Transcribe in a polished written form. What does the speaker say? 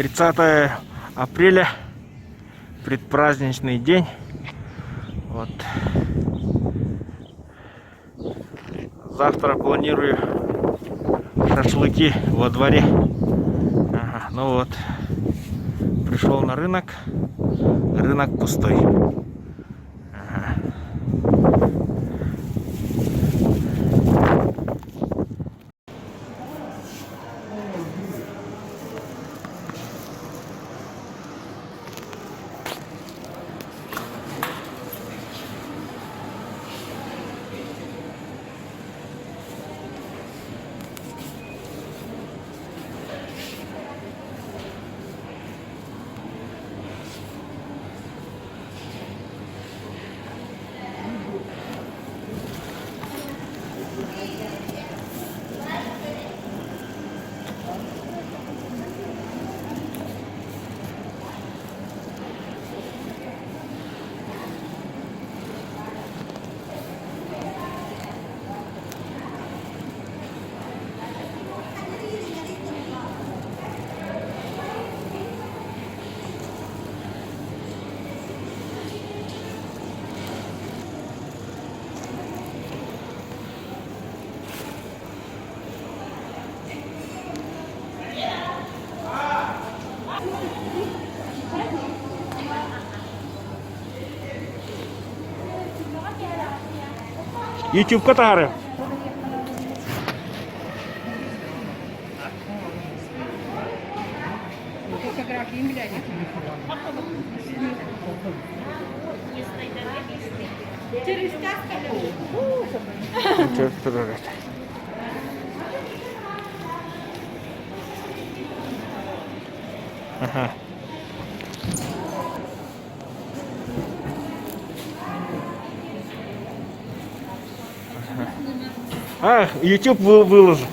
30 апреля, предпраздничный день. Вот. Завтра планирую шашлыки во дворе. Ага, ну вот, пришел на рынок, рынок пустой. Ага. YouTube катары. Ага. А, YouTube выложу.